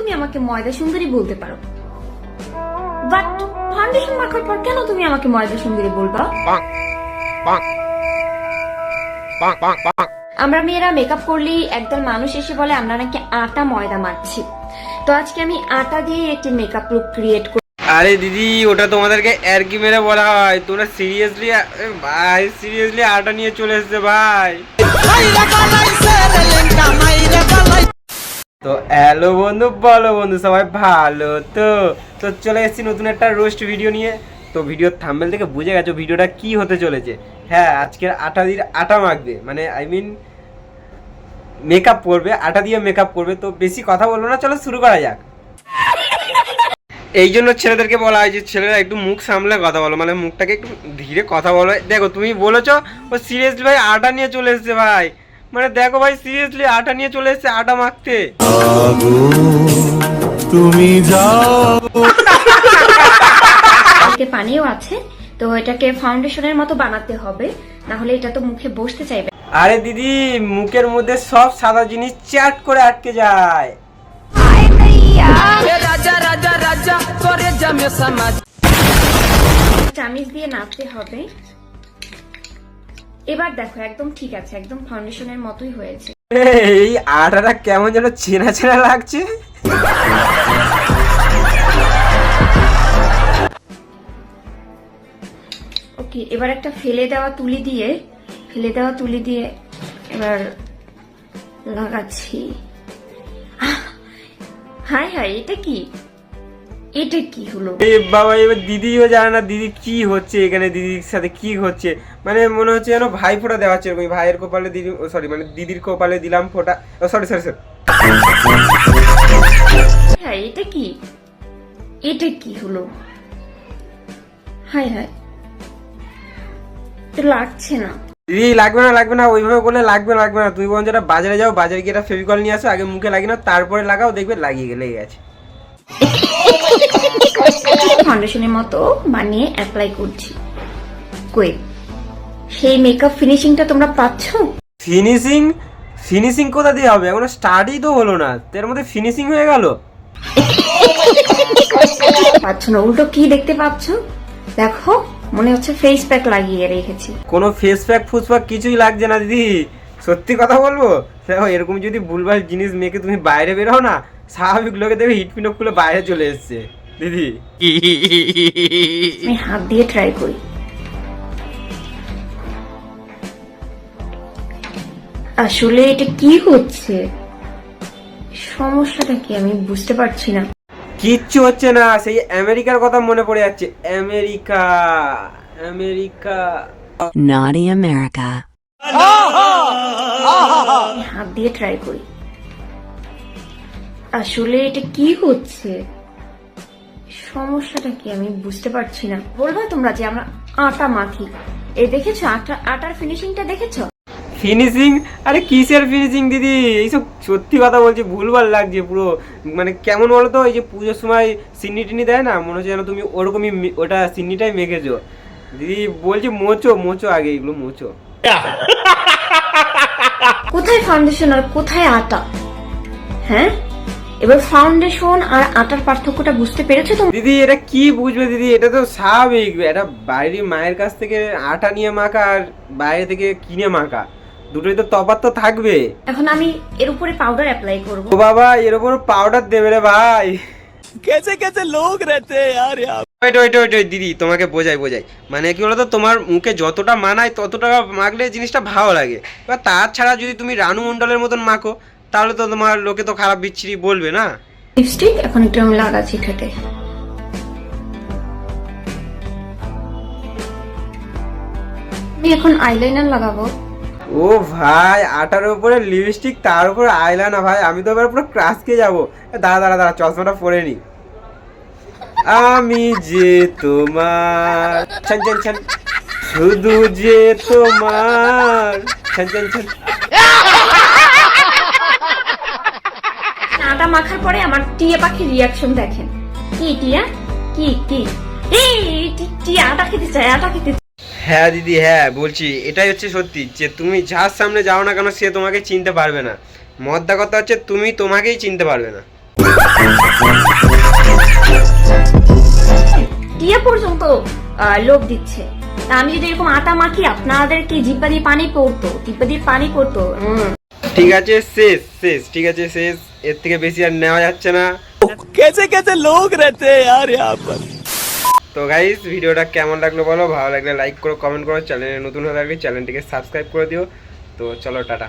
তুমি আমাকে ময়দা সুন্দরী বলতে পারো, বাট ফাউন্ডেশন মাখার পর কেন তুমি আমাকে ময়দা সুন্দরী বলবা? আমরা মেয়েরা মেকআপ করলেই একদল মানুষ এসে বলে আমরা নাকি আটা ময়দা মাখছি। তো আজকে আমি আটা দিয়ে একটি মেকআপ লুক ক্রিয়েট করি। আরে দিদি, ওটা তোমাদেরকে এরকি মেরে বলা হয়, তোমরা সিরিয়াসলি ভাই সিরিয়াসলি আটা নিয়ে চলে এসেছে ভাই। তো হ্যালো বন্ধু, বলো বন্ধু সবাই ভালো তো? তো চলে এসেছি নতুন একটা রোস্ট ভিডিও নিয়ে। তো ভিডিওর থাম্বনেল থেকে বুঝে গেছো ভিডিওটা কি হতে চলেছে। হ্যাঁ, আজকের আটা দিয়ে আটা মাখবে, মানে আই মিন মেকআপ করবে, আটা দিয়ে মেকআপ করবে। তো বেশি কথা বলবো না, চলো শুরু করা যাক। এই জন্য ছেলেদেরকে বলা হয় যে ছেলেরা একটু মুখ সামলে কথা বলো, মানে মুখটাকে একটু ধীরে কথা বলো। দেখো তুমি বলেছো ও সিরিয়াসলি ভাই আটা নিয়ে চলে এসেছে ভাই, মানে দেখো ভাই সিরিয়াসলি আটা নিয়ে চলে এসেছে আটা মাখতে। তুমি যাও, পানিও আছে, তো এটাকে ফাউন্ডেশনের মতো বানাতে হবে, না হলে এটা তো মুখে বসতে চাইবে। আরে দিদি, মুখের মধ্যে সব সাদা জিনিস চ্যাট করে আটকে যায়। চামিচ দিয়ে নাড়তে হবে। এবার দেখো একদম ঠিক আছে, একদম ফাউন্ডেশনের মতোই হয়েছে। এই আটাটা কেমন যেন চেনা চেনা লাগছে। ওকে, এবার একটা ফেলে দেওয়া তুলি দিয়ে এবার লাগাচ্ছি। হাই হাই, এটা কি হলো? এই বাবা, এবার দিদিও জানে না দিদি কি হচ্ছে এখানে, দিদির সাথে কি হচ্ছে। মানে মনে হচ্ছে যেন ভাই ফোঁটা দেওয়া হচ্ছে এরকম। ভাইয়ের কপালে দিদি, সরি মানে দিদির কপালে দিলাম ফোঁটা। Sorry sorry sorry. হ্যাঁ, এটা কি হলো? হাই হাই, তো লাগছে না। দিদি লাগবে না ওইভাবে বলে লাগবে না। তুমি বরং যেটা বাজারে যাও, বাজারে গিয়ে একটা ফেভিকল নিয়ে আসো, আগে মুখে লাগিয়ে নাও, তারপরে লাগাও, দেখবে লেগে গেছে। ফাউন্ডেশনের মতো বানিয়ে অ্যাপ্লাই করছি। কই সেই মেকআপ ফিনিশিংটা তোমরা পাচ্ছ? ফিনিশিং কোথা দিয়ে হবে? এখনো স্টার্টই তো হলো না, তার মধ্যে ফিনিশিং হয়ে গেল। পাচ্ছ না, উল্টো কি দেখতে পাচ্ছ? দেখো, মনে হচ্ছে ফেস প্যাক লাগিয়ে রেখেছি। কোনো ফেস প্যাক ফুসপ্যাক কিছুই লাগছে না দিদি, সত্যি কথা বলবো। দেখো এরকম যদি ভুলভাল জিনিস মেখে তুমি বাইরে বেরো না, স্বাভাবিক লোকে দেখবে হিট পিনক খুলে বাইরে চলে এসছে দিদি। আমি হাত দিয়ে ট্রাই করি। আসলে এটা কি হচ্ছে, সমস্যাটা কি আমি বুঝতে পারছি না। কিচ্ছু হচ্ছে না, সেই আমেরিকার কথা মনে পড়ে যাচ্ছে। আমেরিকা। Naughty America. হাত দিয়ে ট্রাই করি। আসলে এটা কি হচ্ছে, সমস্যাটা কি আমি বুঝতে পারছি না। বলবা তোমরা যে আমরা আটা মাখি, এই দেখেছো আটার ফিনিশিংটা দেখেছো? ফিনিশিং? আরে কিসের ফিনিশিং দিদি, এইসব সত্যি কথা বলছি, ভুলভাল লাগছে পুরো। মানে কেমন বলো তো, এই যে পুজোর সময় সিন্নি টিনি দেয় না, মনে হচ্ছে যেন তুমি ওরকমই ওটা সিন্নিটাই মেখেছো দিদি। বলছি মোচো আগে, এগুলো মোচো। কোথায় ফাউন্ডেশন আর কোথায় আটা? হ্যাঁ, এবার ফাউন্ডেশন আর আটার পার্থক্যটা বুঝতে পেরেছো তো? দিদি এটা কি বুঝবে দিদি, এটা তো স্বাভাবিক। এটা বাইরে মায়ের কাছ থেকে আটা নিয়ে মাখা আর বাইরে থেকে কিনে মাখা, দুটোই তো তফাৎ তো থাকবে। এখন আমি এর উপরে পাউডার অ্যাপ্লাই করব। ও বাবা, এর উপর পাউডার দেবে রে ভাই? कैसे लोग रहते हैं यार यहाँ। ওইট দিদি, তোমাকে বোঝাই। মানে কি বলতো, তোমার মুখে যতটা মানায় ততটা মাখলে জিনিসটা ভালো লাগে। এবার তাছাড়া যদি তুমি রানু মণ্ডলের মতন মাখো, তাহলে তো তোমার লোকে তো খারাপ বিচ্ছিরি বলবে না। লিপস্টিক এখন একটু আমি লাগাচ্ছি ঠোঁটে। আমি এখন আইলাইনার লাগাবো। ও ভাই, আটার উপরে লিপস্টিক, তার উপরে আইলাইনার, ভাই আমি তো এবার পুরো ক্রাশ খেয়ে যাবো। দাঁড়া চশমাটা পরে নি। আমি যে তোমার ছান শুধু যে তোমার ছান। আটা মাখার পরে আমার টিয়া পাখির রিয়াকশন দেখেন। কি টিয়া, কি এই টিয়া আটা খেতে চায়। হ্যাঁ দিদি, হ্যাঁ বলছি, এটাই হচ্ছে সত্যি যে তুমি যার সামনে যাও না কেন সে তোমাকে চিনতে পারবে না। মদ্দা কথা হচ্ছে তুমি তোমাকেই চিনতে পারবে না। টিয়া পর্যন্ত লোভ দিচ্ছে। তা আমি যদি এরকম আটা মাখি আপনাদের কি জিব্বা দিয়ে পানি পড়তো, জিব্বা দিয়ে পানি পড়তো। ঠিক আছে, শেষ শেষ, ঠিক আছে শেষ, এর থেকে বেশি আর নেওয়া যাচ্ছে না। कैसे कैसे लोग रहते हैं यार यहाँ पर। তো গাইস, ভিডিওটা কেমন লাগলো বলো, ভালো লাগলে লাইক করো, কমেন্ট করো, চ্যানেলে নতুন হয়ে থাকলে চ্যানেলটিকে সাবস্ক্রাইব করে দিও। তো চলো, টাটা।